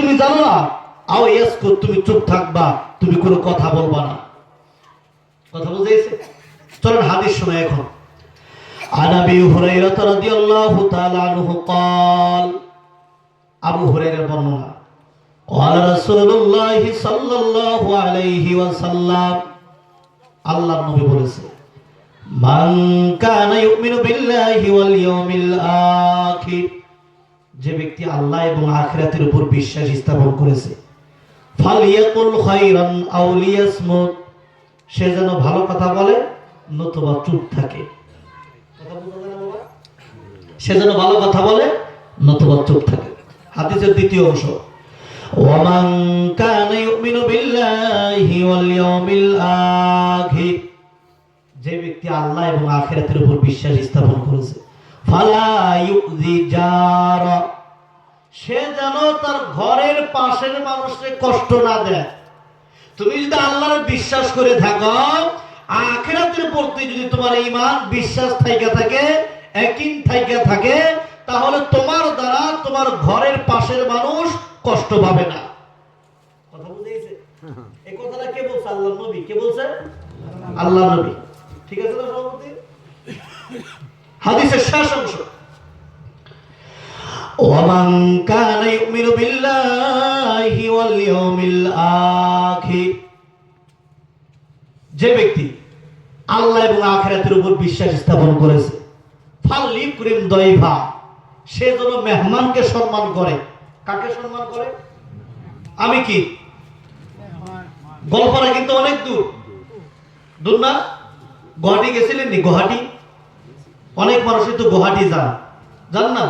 তুমি জানো না? আও ইয়াসকুত, তুমি চুপ থাকবা, তুমি কোনো কথা বলবা না। কথা বুঝেছে? চলেন হাদিস শুনে এখন। عن ابي هريره رضي الله تعالى عنه قال আবু হুরায়রার বর্ণনা قال رسول الله صلى الله عليه وسلم আল্লাহর নবী বলেছে মান কানা ইউমিনু বিল্লাহি ওয়াল ইয়াউমিল আখির, যে ব্যক্তি আল্লাহ এবং আখিরাতের উপর বিশ্বাস স্থাপন করেছে, ফালিয়াকুল খায়রান আও লিয়াসমুত, সে যেন ভালো কথা বলে নতুবা চুপ থাকে। সে যেন ভালো কথা বলে নতুবা চুপ থাকে। হাদিসের দ্বিতীয় অংশ, ওয়ামান কানা ইউমিনু বিল্লাহি ওয়াল ইয়াউমিল আখির, যে ব্যক্তি আল্লাহ এবং আখিরাতের উপর বিশ্বাস স্থাপন করেছে, ফালা ইউযি জারা, সে যেন তার ঘরের পাশের মানুষকে কষ্ট না দেয়। তুমি যদি আল্লাহর বিশ্বাস করে থাকো, আখিরাতের প্রতি যদি তোমার ঈমান বিশ্বাস থাইকা থাকে, ইয়াকিন থাইকা থাকে, তাহলে তোমার দ্বারা তোমার ঘরের পাশের মানুষ কষ্ট পাবে না। কথা বুঝেছে? এই কথাটা কে বলছে? আল্লাহর নবী। কে বলছে? আল্লাহর নবী। ঠিক আছে না সভাপতি? হাদিসের শেষ অংশ, ওয়ামান কানা ইউমিনু বিল্লাহি ওয়াল ইয়াউমিল আখির, যে ব্যক্তি আল্লাহ এবং আখিরাতের উপর বিশ্বাস স্থাপন করেছে, ফালিকুরিম দাইফা, সে যেন মেহমানকে সম্মান করে। কাকে সম্মান করে? আমি কি গল্পটা কিন্তু অনেক দূর দূর না? গুয়াহাটি গেছিলেন নি? গুয়াহাটি অনেক মানুষই তো গুয়াহাটি যান না?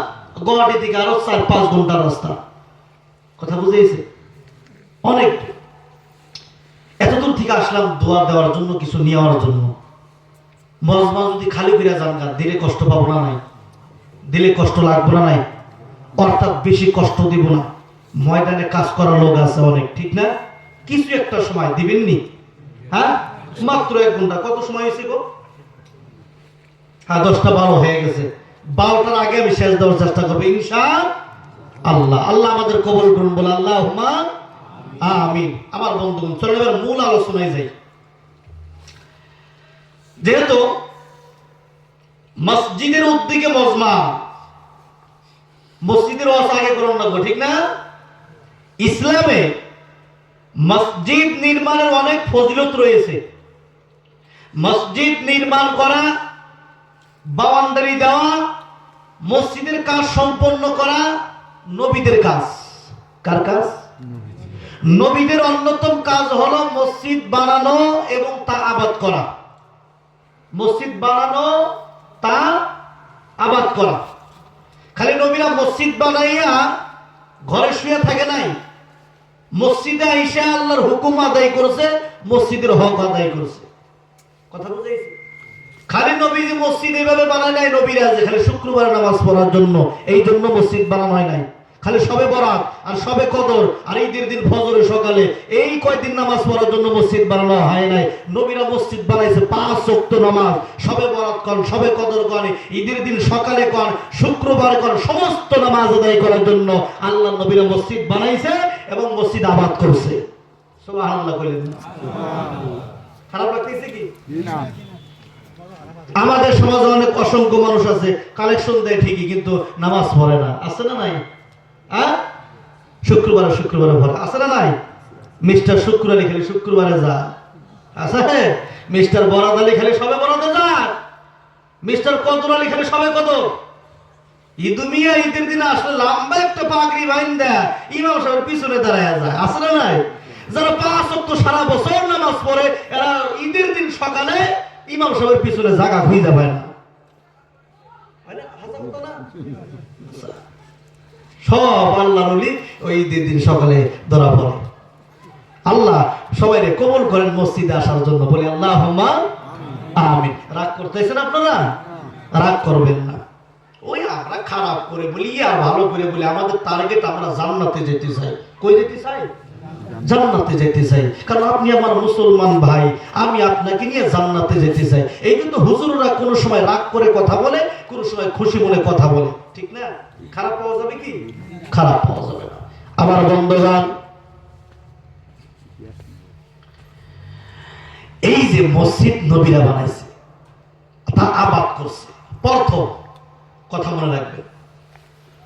গুয়াহাটি থেকে আরো 4-5 ঘন্টার রাস্তা। কথা বুঝেছে? অনেক এত দূর থেকে আসলাম দোয়া দেওয়ার জন্য, কিছু নেওয়ার জন্য। মজমা যদি খালি করে যান, দিলে কষ্ট পাবো না? নাই দিলে কষ্ট লাগবো না? নাই, অর্থাৎ বেশি কষ্ট দিব না। ময়দানে কাজ করা লোক আছে অনেক, ঠিক না? কিছু একটা সময় দিবেননি? হ্যাঁ, মাত্র 1 ঘন্টা। কত সময় হয়েছে গো? হ্যাঁ, 10টা-12 হয়ে গেছে। 12টার আগে আমি শেষ দেওয়ার চেষ্টা করবো ইনশাআল্লাহ। আল্লাহ আমাদের কবুল করুন, বলে আল্লাহুম্মা আমিন। আমার বন্ধুগণ, চলো এবার মূল আলোচনায় যাই। যেহেতু মসজিদের উদ্দিকে মজমা, মসজিদের ওয়াজ আগে করুন না, ঠিক না? ইসলামে মসজিদ নির্মাণের অনেক ফজিলত রয়েছে। মসজিদ নির্মাণ করা, বাউন্ডারি দেওয়া, মসজিদের কাজ সম্পন্ন করা নবীদের কাজ। কার কাজ? নবীদের অন্যতম কাজ হলো মসজিদ বানানো এবং তা আবাদ করা। মসজিদ বানানো, তা আবাদ করা। খালি নবীরা মসজিদ বানাইয়া ঘরে শুয়ে থাকে নাই, মসজিদে আইসা আল্লাহর হুকুম আদায় করেছে, মসজিদের হক আদায় করেছে। কথা বুঝেছি? খালি নবী যে মসজিদ এইভাবে বানায় নাই, নবীরা যে খালি শুক্রবার নামাজ পড়ার জন্য এই জন্য মসজিদ বানানো হয় নাই। খালি সবে বরাত আর সবে কদর আর ঈদের দিন ফজরের সকালে, এই কয়দিন নামাজ পড়ার জন্য মসজিদ বানানো হয় নাই। নবীরা মসজিদ বানাইছে 5 ওয়াক্ত নামাজ, সবে বরাত কর, সবে কদর কর, ঈদের দিন সকালে কর, শুক্রবার কর, সমস্ত নামাজ আদায় করার জন্য আল্লাহ নবীরা মসজিদ বানাইছে এবং মসজিদ আবাদ করছে। সুবহানাল্লাহ কইলেন না? খারাপ লাগতেছে কি? না। আমাদের সমাজে অনেক অসংখ্য মানুষ আছে, কালেকশন দেয় ঠিকই, কিন্তু নামাজ পড়ে না। আছে না নাই? শুক্রবারে ভরে আছে না নাই? মিস্টার শুক্র আলী খালি শুক্রবারে যায়, আছে? মিস্টার বরাদ আলী খালি সবে বরাদে যায়, মিস্টার কদর আলী খালি সবে কদর। ঈদুমিয়া ঈদের দিনে আসলে লম্বা একটা পাগড়ি বাইন দেয়, ইমাম সাহেবের পিছনে দাঁড়ায় যায়। আছে না নাই? যারা 5 ওয়াক্ত সারা বছর নামাজ পড়ে, এরা ঈদের দিন সকালে ইমাম সাহেবের পিছনে জায়গা খুঁজে পায় না। সব আল্লাহর ওলি ওই ঈদের দিন সকালে ধরা পড়ে। আল্লাহ সবাই কবুল করেন মসজিদে আসার জন্য, বলি আল্লাহুম্মা আমিন। রাগ করতেছেন আপনারা? রাগ করবেন না। ওই আমরা খারাপ করে বলি আর ভালো করে বলি, আমাদের টার্গেট আমরা জান্নাতে যেতে চাই। কই যেতে চাই? জান্নাতে যেতে চাই। কারণ আপনি আমার মুসলমান ভাই, আমি আপনাকে নিয়ে জান্নাতে যেতে চাই। এই কিন্তু হুজুররা কোনো সময় রাগ করে কথা বলে, কোনো সময় খুশি মনে কথা বলে, ঠিক না? খারাপ পাওয়া যাবে কি? খারাপ পাওয়া যাবে না। আমার বন্ধুগণ, এই যে মসজিদ নবীরা বানাইছে, তা আবাদ করছে, প্রথম কথা মনে রাখবে,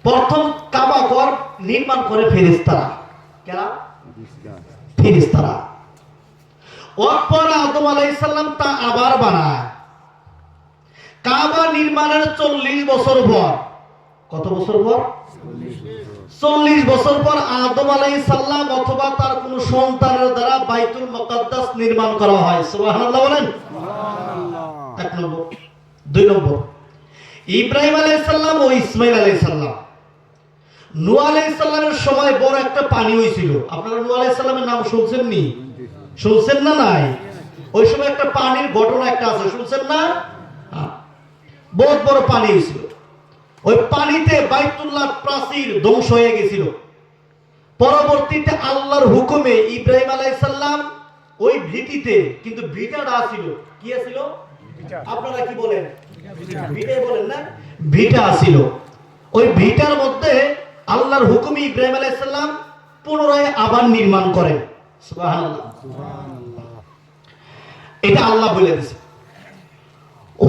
প্রথম কাবা ঘর নির্মাণ করে ফেরেশতারা। কেনা? ফেরেশতারা। অতঃপর আদম আলাইহিস সালাম তা আবার বানায়। কাবা নির্মাণের 40 বছর পর, কত বছর পর? 40 বছর পর আদম আলাইহিস সালাম অথবা তার কোন সন্তানের দ্বারা বাইতুল মুকাদ্দাস নির্মাণ করা হয়। সুবহানাল্লাহ বলেন। সুবহানাল্লাহ। 1 নম্বর। 2 নম্বর, ইব্রাহিম আলাইহিস সালাম ও ইসমাইল আলাইহিস সালাম, নূহ আলাইহিস সালামের সময় বড় একটা পানি হয়েছিল। আপনারা নূহ আলাইহিস সালামের নাম শুনছেন নি? শুনছেন না? নাই? ওই সময় একটা পানির ঘটনা একটা আছে, শুনছেন না? বহুত বড় পানি হয়েছিল। ওই পানিতে বাইতুল্লাহ প্রাচীর ধ্বংস হয়ে গেছিল। পরবর্তীতে আল্লাহর হুকুমে ইব্রাহিম আলাইহিস সালাম ওই ভিটিতে, কিন্তু ভিটাটা ছিল কি ছিল? আপনারা কি বলেন? ভিটাই বলেন না? ভিটা ছিল। ওই ভিটার মধ্যে আল্লাহর হুকুমে ইব্রাহিম আলাইহিস সালাম পুনরায় আবার নির্মাণ করেন। সুবহানাল্লাহ। এটা আল্লাহ বলে দিয়েছে,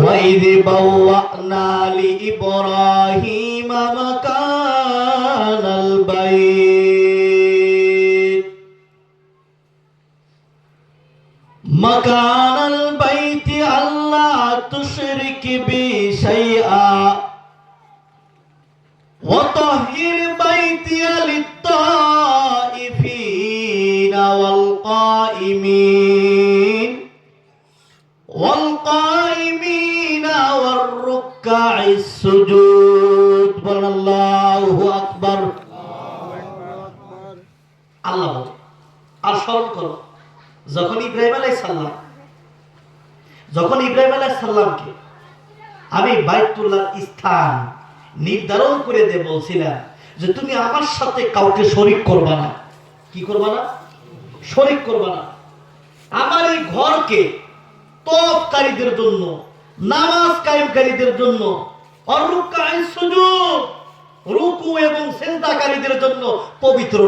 وَإِذْ بَوَّأْنَا لِإِبْرَاهِيمَ مَكَانَ الْبَيْتِ أَلَّا تُشْرِكْ بِي شَيْئًا وَطَهِّرْ بَيْتِيَ لِلطَّائِفِينَ والقائمين والركع السجود. বলেন আল্লাহু আকবার। আল্লাহ আর স্মরণ করো, যখন ইব্রাহিম আলাইহিস সালামকে আমি বাইতুল্লাহ স্থান নির্ধারণ করে দিয়ে বলছিলাম যে তুমি আমার সাথে কাউকে শরীক করবা না। কি করবা না? শরীক করবা না। আমার এই ঘরকে তওয়াফকারীদের জন্য, নামাজ কায়েমকারীদের জন্য, আর রুকু এবং সিজদাকারীদের জন্য পবিত্র